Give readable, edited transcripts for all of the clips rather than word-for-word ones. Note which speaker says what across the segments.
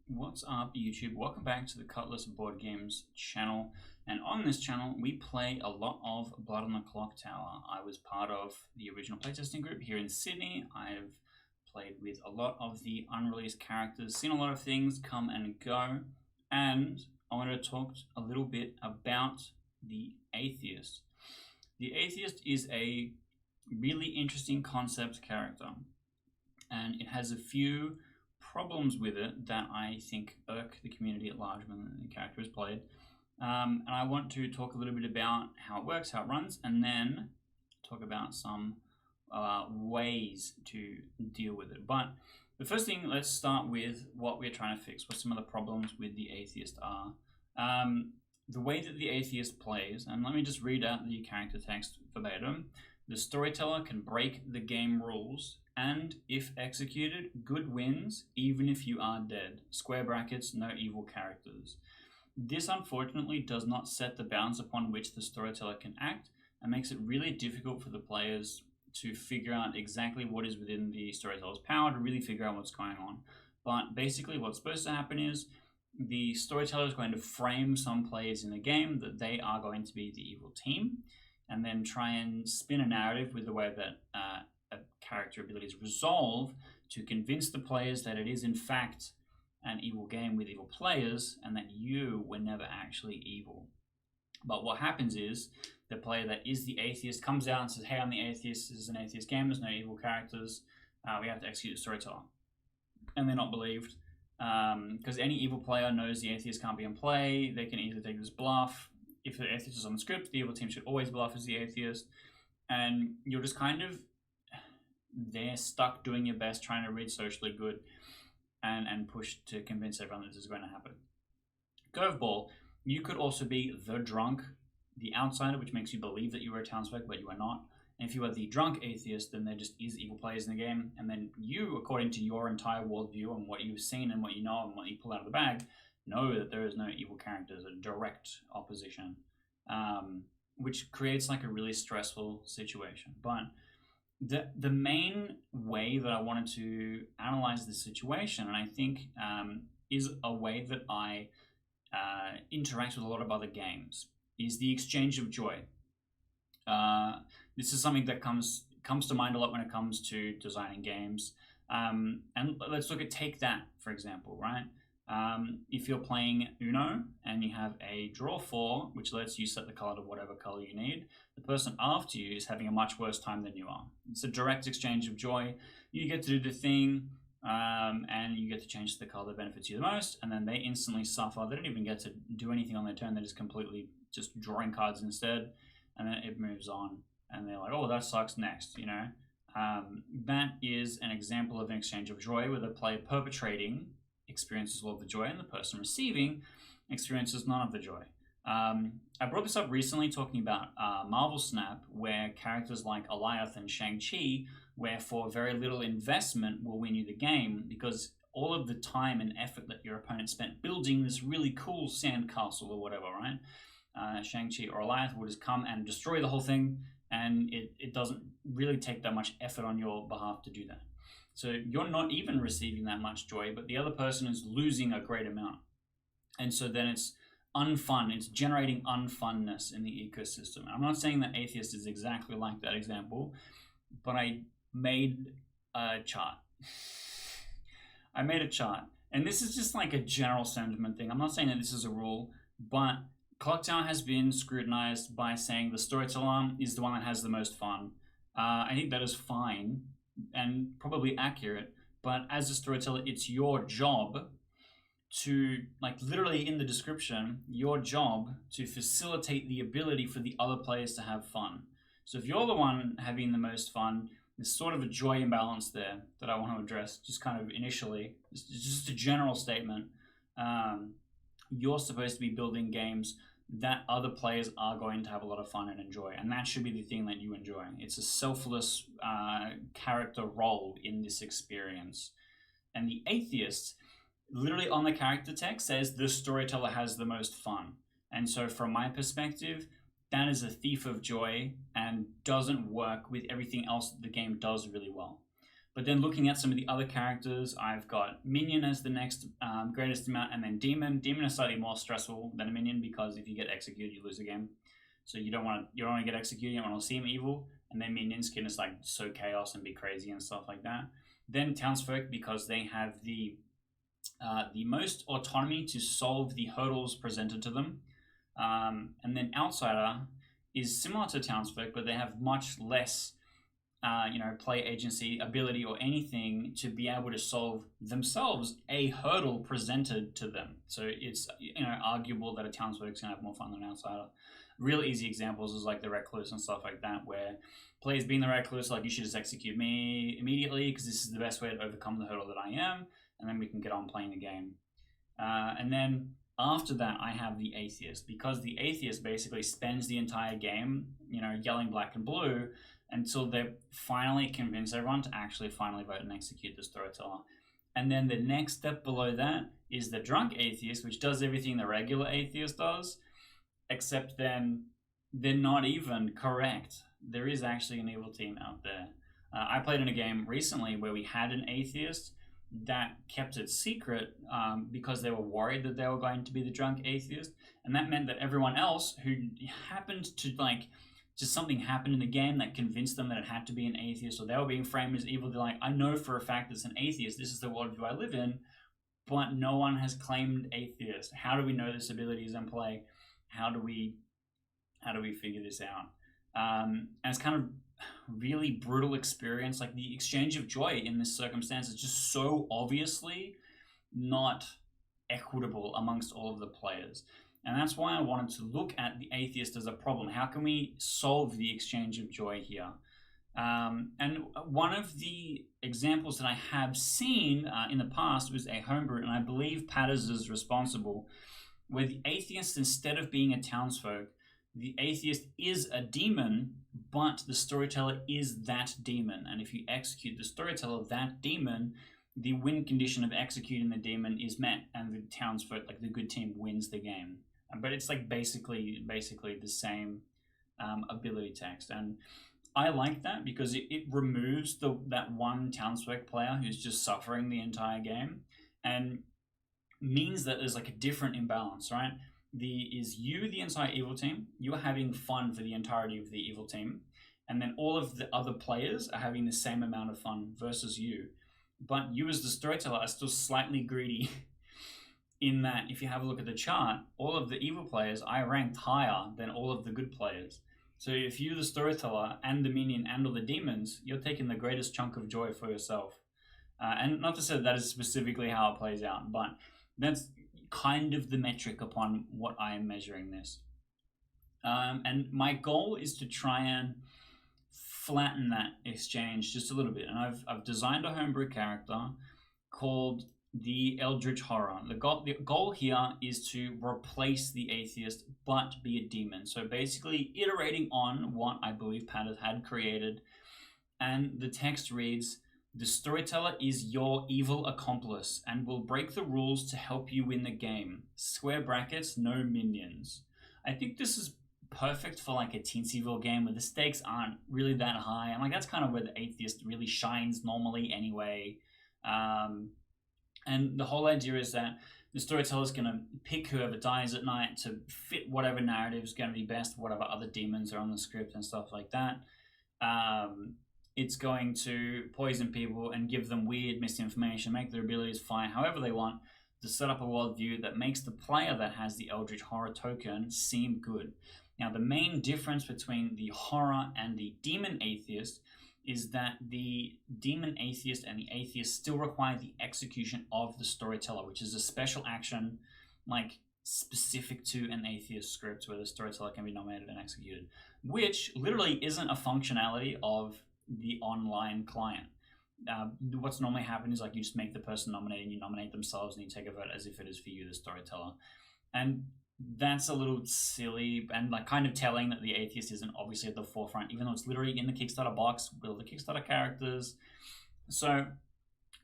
Speaker 1: What's up, YouTube? Welcome back to the Cutlass Board Games channel. And on this channel, we play a lot of Blood on the Clocktower. I was part of the original playtesting group here in Sydney. I've played with a lot of the unreleased characters, seen a lot of things come and go, and I wanted to talk a little bit about the Atheist. The Atheist is a really interesting concept character, and it has a few problems with it that I think irk the community at large when the character is played. And I want to talk a little bit about how it works, how it runs, and then talk about some ways to deal with it. But the first thing, let's start with what we're trying to fix, what some of the problems with the Atheist are. The way that the Atheist plays, and let me just read out the character text verbatim. The storyteller can break the game rules, and if executed, good wins, even if you are dead. Square brackets, no evil characters. This unfortunately does not set the bounds upon which the storyteller can act, and makes it really difficult for the players to figure out exactly what is within the storyteller's power to really figure out what's going on. But basically what's supposed to happen is the storyteller is going to frame some players in the game that they are going to be the evil team, and then try and spin a narrative with the way that a character abilities resolve to convince the players that it is in fact an evil game with evil players and that you were never actually evil. But what happens is the player that is the Atheist comes out and says, hey, I'm the Atheist, this is an Atheist game, there's no evil characters, we have to execute the storyteller. And they're not believed, because any evil player knows the Atheist can't be in play. They can either take this bluff. If the Atheist is on the script, the evil team should always bluff as the Atheist, and you're just kind of there stuck doing your best, trying to read socially good and push to convince everyone that this is going to happen. Curveball, you could also be the drunk, the outsider, which makes you believe that you are a townsfolk, but you are not. And if you are the drunk Atheist, then there just is evil players in the game, and then you, according to your entire worldview and what you've seen and what you know and what you pull out of the bag, know that there is no evil characters, a direct opposition, which creates like a really stressful situation. But the main way that I wanted to analyze this situation, and I think is a way that I interact with a lot of other games, is the exchange of joy. This is something that comes to mind a lot when it comes to designing games. And let's look at Take That, for example, right? If you're playing Uno and you have a draw 4, which lets you set the color to whatever color you need, the person after you is having a much worse time than you are. It's a direct exchange of joy. You get to do the thing, and you get to change the color that benefits you the most, and then they instantly suffer. They don't even get to do anything on their turn. They're just completely just drawing cards instead, and then it moves on, and they're like, oh, that sucks, next, you know? That is an example of an exchange of joy where the player perpetrating experiences all of the joy and the person receiving experiences none of the joy. I brought this up recently talking about Marvel Snap, where characters like Atheist and Shang-Chi, where for very little investment will win you the game, because all of the time and effort that your opponent spent building this really cool sandcastle or whatever, right? Shang-Chi or Atheist will just come and destroy the whole thing, and it doesn't really take that much effort on your behalf to do that. So you're not even receiving that much joy, but the other person is losing a great amount. And so then it's unfun. It's generating unfunness in the ecosystem. I'm not saying that Atheist is exactly like that example, but I made a chart. I made a chart. And this is just like a general sentiment thing. I'm not saying that this is a rule, but Clocktower has been scrutinized by saying the storyteller is the one that has the most fun. I think that is fine and probably accurate, but as a storyteller, it's your job to, like literally in the description, your job to facilitate the ability for the other players to have fun. So if you're the one having the most fun, there's sort of a joy imbalance there that I want to address just kind of initially. It's just a general statement. You're supposed to be building games that other players are going to have a lot of fun and enjoy, and that should be the thing that you enjoy. It's a selfless character role in this experience. And the Atheist, literally on the character text, says the storyteller has the most fun. And so from my perspective, that is a thief of joy and doesn't work with everything else that the game does really well. But then looking at some of the other characters, I've got Minion as the next greatest amount, and then Demon. Demon is slightly more stressful than a Minion because if you get executed, you lose the game. So you don't want to get executed. You don't want to seem evil. And then Minions can just like sow chaos and be crazy and stuff like that. Then Townsfolk, because they have the most autonomy to solve the hurdles presented to them. And then Outsider is similar to Townsfolk, but they have much less play agency, ability, or anything to be able to solve themselves a hurdle presented to them. So it's arguable that a Townsfolk is going to have more fun than an Outsider. Real easy examples is like the Recluse and stuff like that, where players being the Recluse, like, you should just execute me immediately because this is the best way to overcome the hurdle that I am, and then we can get on playing the game. And then after that, I have the Atheist, because the Atheist basically spends the entire game, yelling black and blue until they finally convince everyone to actually finally vote and execute the Storyteller. And then the next step below that is the Drunk Atheist, which does everything the regular Atheist does, except then they're not even correct. There is actually an evil team out there. I played in a game recently where we had an Atheist that kept it secret because they were worried that they were going to be the Drunk Atheist, and that meant that everyone else who happened to just something happened in the game that convinced them that it had to be an Atheist, or they were being framed as evil. They're like, I know for a fact it's an Atheist. This is the worldview I live in, but no one has claimed Atheist. How do we know this ability is in play? How do we figure this out? And it's kind of really brutal experience. Like, the exchange of joy in this circumstance is just so obviously not equitable amongst all of the players. And that's why I wanted to look at the Atheist as a problem. How can we solve the exchange of joy here? And one of the examples that I have seen in the past was a homebrew, and I believe Patters is responsible, where the Atheist, instead of being a townsfolk, the Atheist is a demon, but the Storyteller is that demon. And if you execute the Storyteller, that demon, the win condition of executing the demon is met, and the townsfolk, like the good team, wins the game. But it's like basically the same ability text. And I like that because it removes that one townsfolk player who's just suffering the entire game, and means that there's like a different imbalance, right? The entire evil team, you're having fun for the entirety of the evil team, and then all of the other players are having the same amount of fun versus you. But you as the Storyteller are still slightly greedy in that if you have a look at the chart, all of the evil players I ranked higher than all of the good players. So if you're the Storyteller and the Minion and all the demons, you're taking the greatest chunk of joy for yourself. And not to say that is specifically how it plays out, but that's kind of the metric upon what I am measuring this. And my goal is to try and flatten that exchange just a little bit. And I've designed a homebrew character called the Eldritch Horror. The goal here is to replace the Atheist, but be a demon. So basically iterating on what I believe Patters had created. And the text reads, the Storyteller is your evil accomplice and will break the rules to help you win the game. Square brackets, no minions. I think this is perfect for like a Teensyville game where the stakes aren't really that high. And like that's kind of where the Atheist really shines normally anyway. And the whole idea is that the Storyteller's going to pick whoever dies at night to fit whatever narrative is going to be best, whatever other demons are on the script and stuff like that. It's going to poison people and give them weird misinformation, make their abilities fire however they want, to set up a worldview that makes the player that has the Eldritch Horror token seem good. Now, the main difference between the Horror and the Demon Atheist is that the Demon Atheist and the Atheist still require the execution of the Storyteller, which is a special action like specific to an Atheist script where the Storyteller can be nominated and executed, which literally isn't a functionality of the online client. What's normally happened is like you just make the person nominated and you nominate themselves and you take a vote as if it is for you, the Storyteller. And that's a little silly and like kind of telling that the Atheist isn't obviously at the forefront, even though it's literally in the Kickstarter box with all the Kickstarter characters. So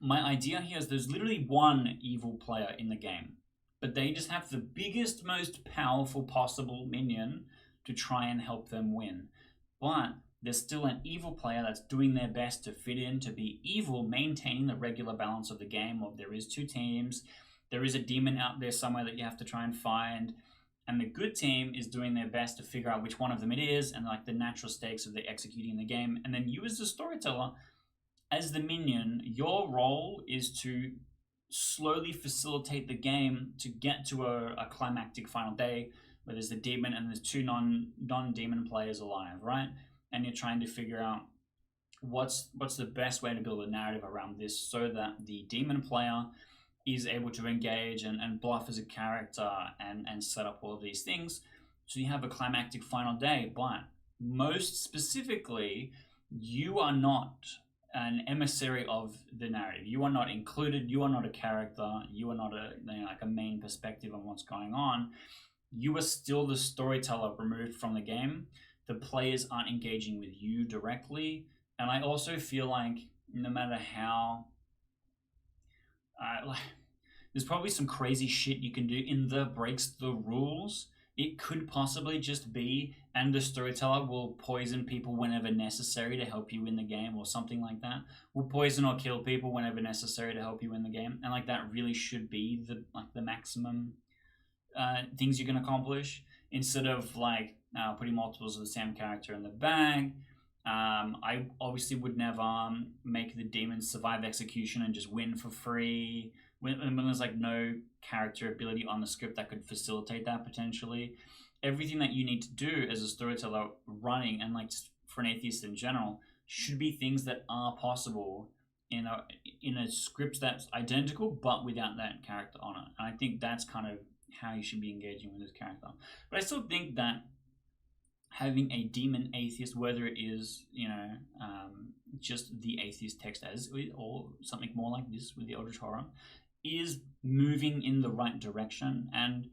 Speaker 1: my idea here is there's literally one evil player in the game, but they just have the biggest, most powerful possible minion to try and help them win. But there's still an evil player that's doing their best to fit in, to be evil, maintaining the regular balance of the game of there is two teams, there is a demon out there somewhere that you have to try and find, and the good team is doing their best to figure out which one of them it is, and like the natural stakes of the executing the game. And then you as the storyteller, as the minion, your role is to slowly facilitate the game to get to a climactic final day where there's the demon and there's two non-demon players alive, right? And you're trying to figure out what's the best way to build a narrative around this so that the demon player is able to engage and bluff as a character and set up all of these things. So you have a climactic final day, but most specifically, you are not an emissary of the narrative. You are not included. You are not a character. You are not like a main perspective on what's going on. You are still the storyteller removed from the game. The players aren't engaging with you directly. And I also feel like no matter how... there's probably some crazy shit you can do in the breaks the rules. It could possibly just be, and the storyteller will poison people whenever necessary to help you win the game, or something like that. Will poison or kill people whenever necessary to help you win the game. And like that really should be the maximum things you can accomplish, instead of like putting multiples of the same character in the bag. I obviously would never make the demons survive execution and just win for free when there's like no character ability on the script that could facilitate that potentially. Everything that you need to do as a storyteller running, and like just for an atheist in general, should be things that are possible in a script that's identical but without that character on it. And I think that's kind of how you should be engaging with this character. But I still think that having a demon atheist, whether it is just the atheist text as, or something more like this with the Eldritch Horror, is moving in the right direction. And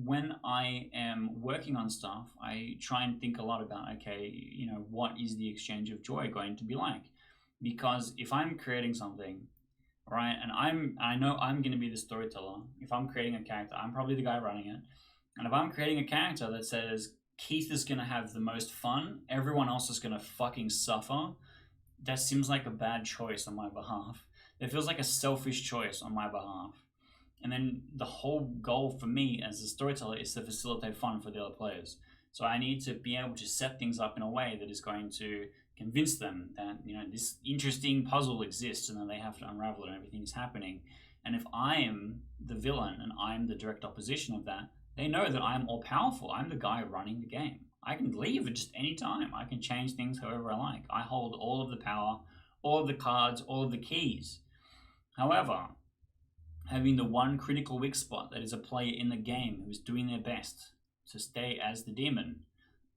Speaker 1: when I am working on stuff, I try and think a lot about, okay, what is the exchange of joy going to be like? Because if I'm creating something, right, and I know I'm going to be the storyteller. If I'm creating a character, I'm probably the guy running it. And if I'm creating a character that says Keith is going to have the most fun, everyone else is going to fucking suffer, that seems like a bad choice on my behalf. It feels like a selfish choice on my behalf. And then the whole goal for me as a storyteller is to facilitate fun for the other players. So I need to be able to set things up in a way that is going to convince them that this interesting puzzle exists and that they have to unravel it and everything is happening. And if I am the villain and I'm the direct opposition of that, they know that I'm all powerful. I'm the guy running the game. I can leave at just any time. I can change things however I like. I hold all of the power, all of the cards, all of the keys. However, having the one critical weak spot that is a player in the game who is doing their best to stay as the demon,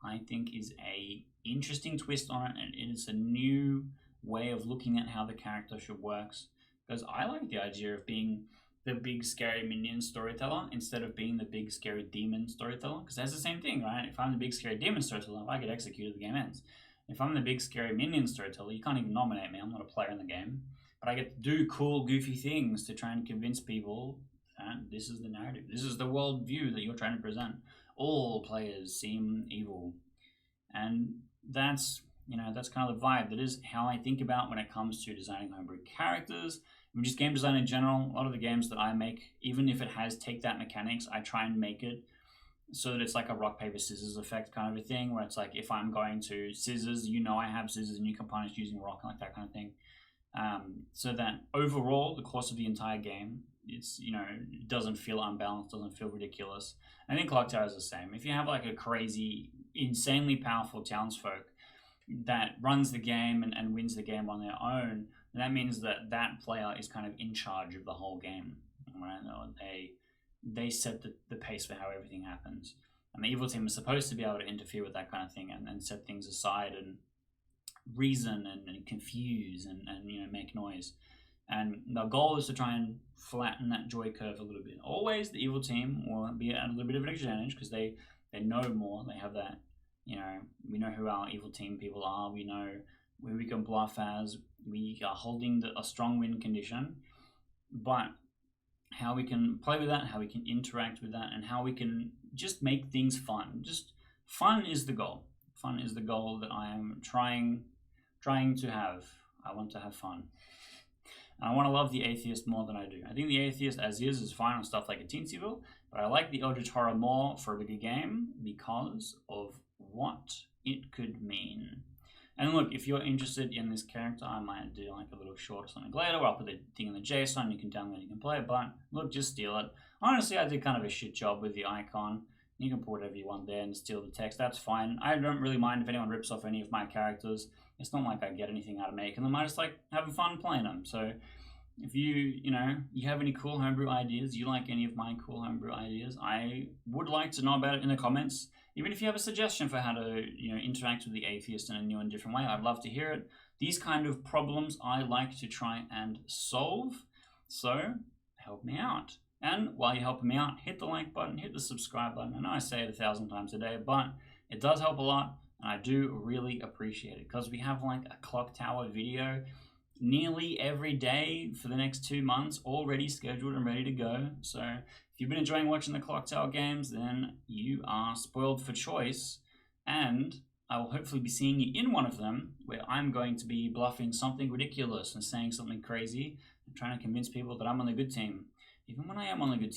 Speaker 1: I think is a interesting twist on it, and it is a new way of looking at how the character should works. Because I like the idea of being the big scary minion storyteller instead of being the big scary demon storyteller, because that's the same thing, right? If I'm the big scary demon storyteller, if I get executed, the game ends. If I'm the big scary minion storyteller, you can't even nominate me. I'm not a player in the game. But I get to do cool, goofy things to try and convince people that this is the narrative. This is the world view that you're trying to present. All players seem evil. And that's kind of the vibe. That is how I think about when it comes to designing homebrew characters. And just game design in general. A lot of the games that I make, even if it has take that mechanics, I try and make it so that it's like a rock, paper, scissors effect kind of a thing, where it's like if I'm going to scissors, I have scissors and you can punish using rock, like that kind of thing. So that overall, the course of the entire game, it's it doesn't feel unbalanced, doesn't feel ridiculous. I think Clocktower is the same. If you have like a crazy, insanely powerful townsfolk that runs the game and wins the game on their own, that means that player is kind of in charge of the whole game, right? They set the pace for how everything happens. And the evil team is supposed to be able to interfere with that kind of thing and set things aside and reason and confuse and make noise. And the goal is to try and flatten that joy curve a little bit. Always the evil team will be at a little bit of an advantage because they know more. They have that, we know who our evil team people are. We know where we can bluff as. We are holding a strong win condition. But how we can play with that, how we can interact with that, and how we can just make things fun. Just fun is the goal. Fun is the goal that I am trying to have. I want to have fun. And I want to love the Atheist more than I do. I think the Atheist as is fine on stuff like a Teensyville, but I like the Eldritch Horror more for a bigger game because of what it could mean. And look, if you're interested in this character, I might do like a little short or something later, where I'll put the thing in the JSON, you can download it, you can play it, but look, just steal it. Honestly, I did kind of a shit job with the icon. You can put whatever you want there and steal the text, that's fine. I don't really mind if anyone rips off any of my characters. It's not like I get anything out of making them, I just like having fun playing them. So if you have any cool homebrew ideas, you like any of my cool homebrew ideas, I would like to know about it in the comments. Even if you have a suggestion for how to interact with the Atheist in a new and different way, I'd love to hear it. These kind of problems I like to try and solve, so help me out. And while you're helping me out, hit the like button, hit the subscribe button. I know I say it 1,000 times a day, but it does help a lot, and I do really appreciate it, because we have like a Clocktower video nearly every day for the next 2 months already scheduled and ready to go. So if you've been enjoying watching the Clocktower games, then you are spoiled for choice, and I will hopefully be seeing you in one of them, where I'm going to be bluffing something ridiculous and saying something crazy and trying to convince people that I'm on the good team, even when I am on the good team.